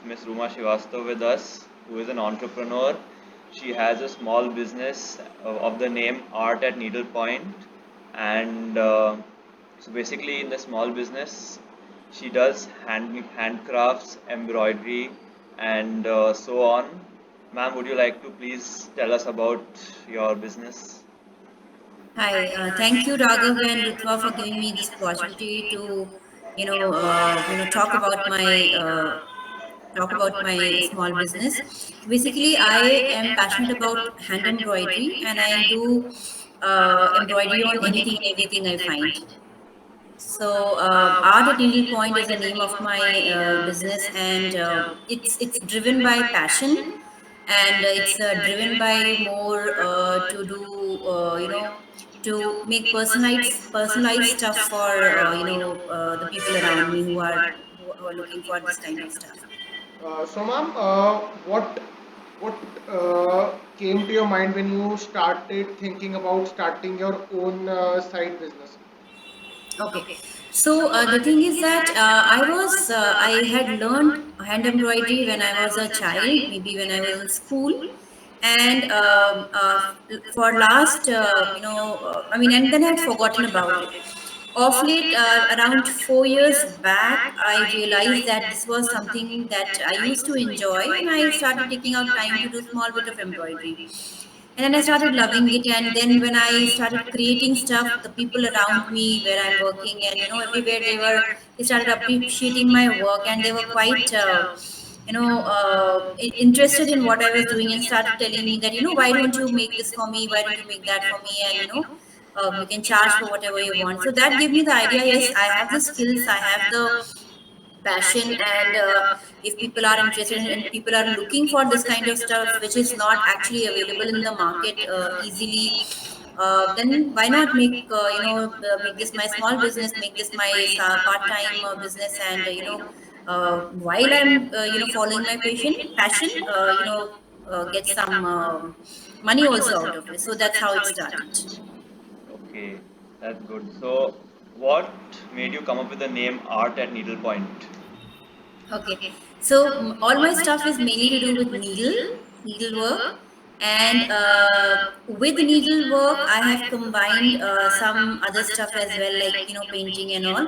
Miss Ruma Srivastav with us, who is an entrepreneur. She has a small business of the name Art at Needlepoint, and so basically in the small business, she does handcrafts, embroidery, and so on. Ma'am, would you like to please tell us about your business? Hi, thank you, Raghav and Ritva, for giving me this opportunity to, talk about my small business. So basically, I am passionate about hand embroidery, and I do embroidery on anything and everything I find. So, Art at Needle Point is the name of my business, and it's driven by passion, and it's driven by more to do to make personalized stuff for the people around me who are looking for this kind of stuff. So, ma'am, what came to your mind when you started thinking about starting your own side business? Okay. So the thing is that I had learned hand embroidery when I was a child, maybe when I was in school, and for last I mean, and then I had forgotten about it. Of late, around 4 years back, I realized that this was something that I used to enjoy, and I started taking out time to do small bit of embroidery, and then I started loving it. And then when I started creating stuff, the people around me where I'm working, and everywhere, they started appreciating my work, and they were quite interested in what I was doing, and started telling me that, why don't you make this for me, why don't you make that for me, and you can charge for whatever you want. So that gave me the idea. Yes, I have the skills, I have the passion, and if people are interested and people are looking for this kind of stuff which is not actually available in the market easily, then why not make this my small business, make this my part-time business, and while I'm following my passion, get some money also out of it. So that's how it started. Okay, that's good. So, what made you come up with the name Art at Needlepoint? Okay, so all my stuff is mainly to do with needlework, and with needlework, I have combined some other stuff as well, like painting and all.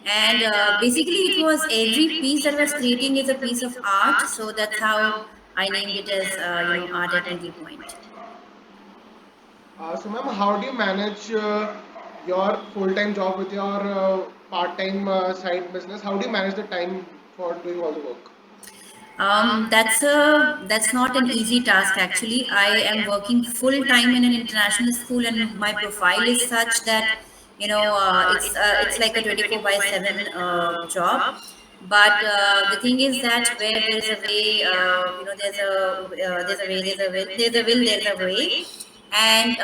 And basically, it was every piece that I was creating is a piece of art, so that's how I named it as Art at Needlepoint. So, ma'am, how do you manage your full-time job with your part-time side business? How do you manage the time for doing all the work? That's not an easy task actually. I am working full time in an international school, and my profile is such that it's like a 24/7 job. But the thing is that where there's a way, there's a way, there's a way, and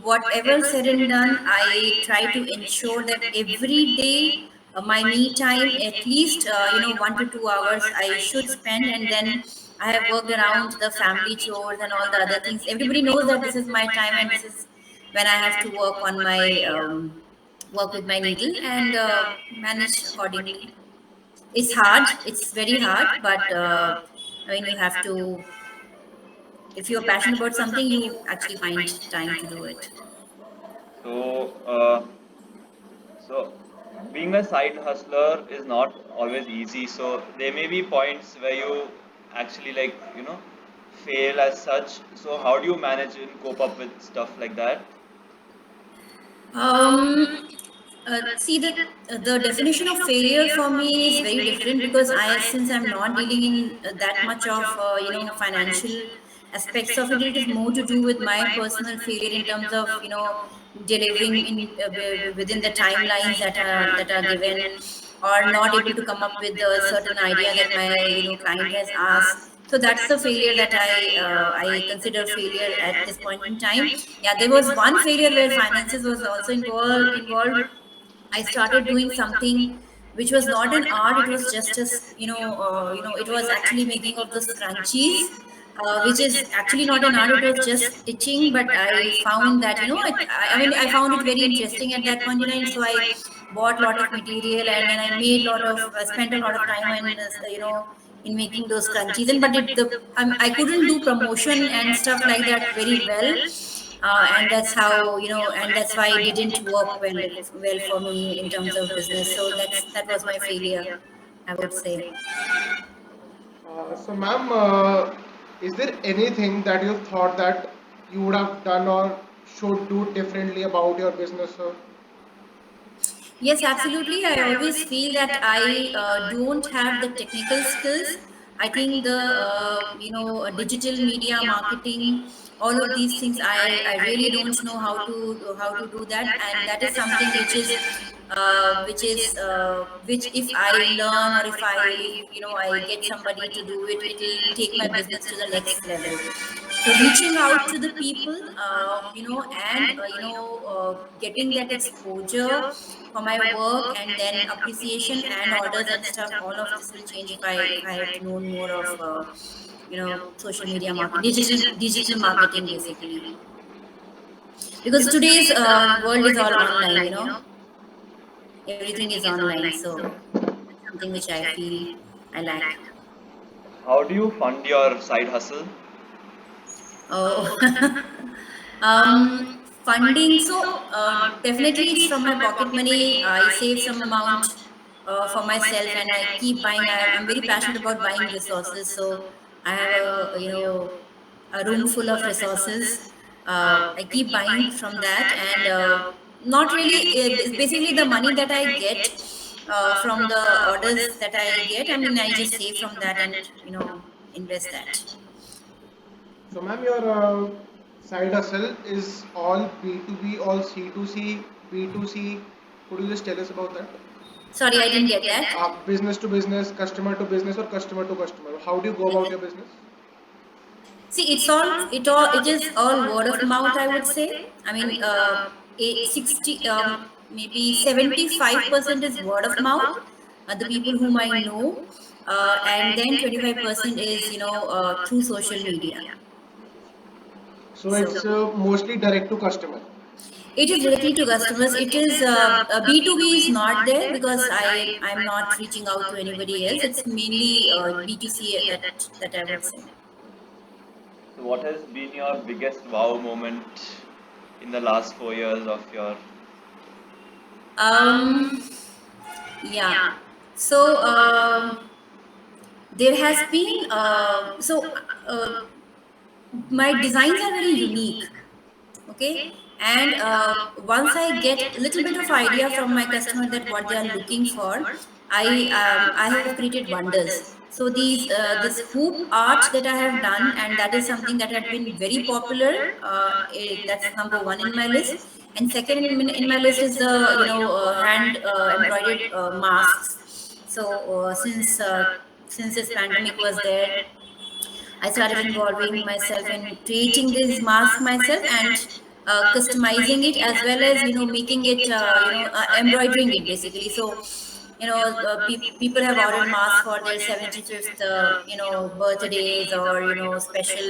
whatever said and done, I try to ensure that every day my me time, at least 1 to 2 hours I should spend. And then I have worked around the family chores and all the other things. Everybody knows that this is my time, and this is when I have to work on my work with my needle, and manage accordingly. It's hard, it's very hard, but I mean, you have to, if you're passionate about something, you actually find time to do it. So, so being a side hustler is not always easy. So there may be points where you actually fail as such. So how do you manage and cope up with stuff like that? Um, See, the definition of failure for me is very different, because since I'm not dealing in that much of financial aspects of it, it is more to do with my personal failure in terms of delivering within the timelines that are given, or not able to come up with a certain idea that my client has asked. So that's the failure that I consider failure at this point in time. Yeah, there was one failure where finances was also involved. I started doing something which was not an art. It was just as it was actually making of the scrunchies, which is actually not an art. It was just stitching. But I found that I mean, I found it very interesting at that point in time. So I bought a lot of material, and then I made lot of spent a lot of time, and in making those crunchies. And but I couldn't do promotion and stuff like that very well, and that's how, and that's why it didn't work well for me in terms of business. So that was my failure, I would say. So, ma'am, is there anything that you thought that you would have done or should do differently about your business, sir? Yes, absolutely. I always feel that I don't have the technical skills. I think the digital media marketing, all of these things, I really don't know how to do that, and that is something which if I learn, or if I get somebody to do it, it'll take my business to the next level. So reaching out to the people, and getting that exposure for my work, and then appreciation and orders and stuff, all of this will change if I had known more of social media marketing, digital marketing, basically, because today's world is all online, everything is online. So that's something which I feel I lack. How do you fund your side hustle? Oh. Funding. So definitely it's from my pocket money. I save some amount for myself, and I keep buying. I'm very passionate about buying resources. So I have a room full of resources. I keep buying from that, and not really. It's basically the money that I get from the orders that I get. I mean, I just save from that and invest that. So, ma'am, your side hustle is all B2B, all C2C, B2C. Could you just tell us about that? Sorry, I didn't get that. Business to business, customer or customer to customer. How do you go about your business? See, it is all word of mouth, I would say. I mean, 60, maybe 75% is word of mouth, the people whom I know, and then 25% is through social media. So it's mostly direct to customer. It is directly to customers. It is B2B is not there, because I'm not reaching out to anybody else. It's mainly B2C that I would say. So, what has been your biggest wow moment in the last 4 years of your? Um, yeah. So there has been my designs are very unique. Okay, and once I get a little bit of idea from my customer that what they are looking for, I have created wonders. So this hoop art that I have done, and that is something that had been very popular. That's number one in my list, and second in my list is the hand embroidered masks. So since this pandemic was there, I started involving myself in creating this mask myself, and customizing it, as well as making it embroidering it, basically. So people have ordered masks for their 75th birthdays, or special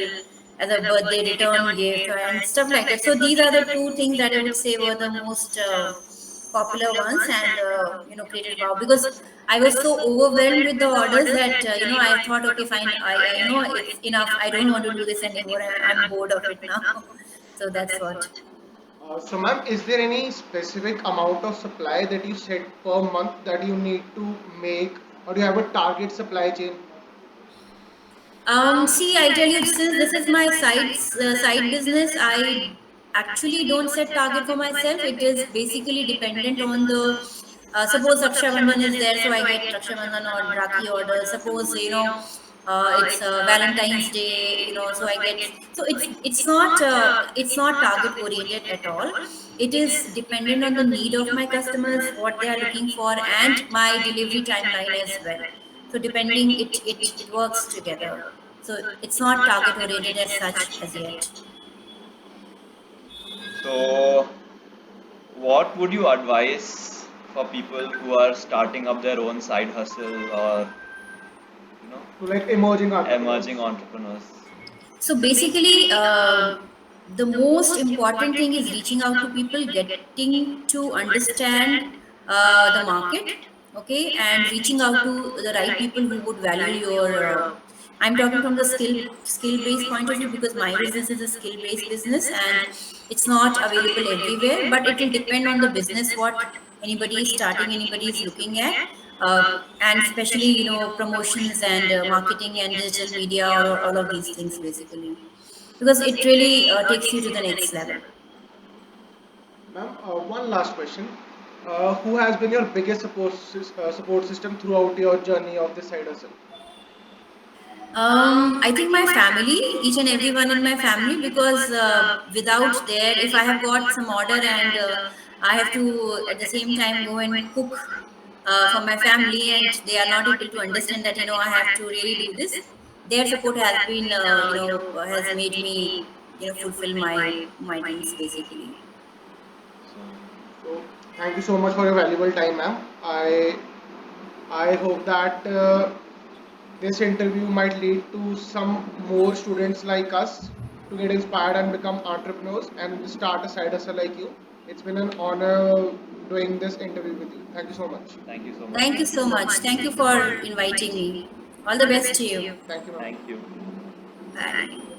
as a birthday return gift and stuff like that. So these are the two things that I would say were the most popular ones, and created wow, because I was so overwhelmed with the orders that I thought, okay, fine, I it's enough. I don't want to do this anymore. I'm bored of it now. So that's what. So, ma'am, is there any specific amount of supply that you set per month that you need to make, or do you have a target supply chain? See, I tell you, since this is my side business, I actually don't set target for myself. It is basically dependent on the. Suppose Raksha Bandhan is there, so I get Raksha Bandhan or Rakhi order. Suppose it's Valentine's Day, so I get. So it's not target oriented at all. It is dependent on the need of my customers, what they are looking for, and my delivery timeline as well. So depending, it works together. So it's not target oriented as such as yet. So, what would you advise for people who are starting up their own side hustle, or So, like emerging entrepreneurs. emerging entrepreneurs? So basically, the most important thing is reaching out to people, getting to understand the market. okay, and reaching out to the right people who would value your. I'm talking from the skill based point of view because my business is a skill based business and it's not available everywhere, but it will depend on the business what anybody is starting, anybody is looking at, and especially promotions and marketing and digital media or all of these things basically, because it really takes you to the next level. Ma'am, one last question. Who has been your biggest support system throughout your journey of this side hustle? I think my family, each and everyone in my family, because without there, if I have got some order and I have to at the same time go and cook for my family, and they are not able to understand that I have to really do this. Their support has been, has made me, fulfill my dreams basically. So, thank you so much for your valuable time, ma'am. I hope that this interview might lead to some more students like us to get inspired and become entrepreneurs and start a side hustle like you. It's been an honor doing this interview with you. Thank you so much. Thank you so much. Thank you so much. Thank you for inviting me. All the best to you. Thank you, ma'am. Thank you. Bye.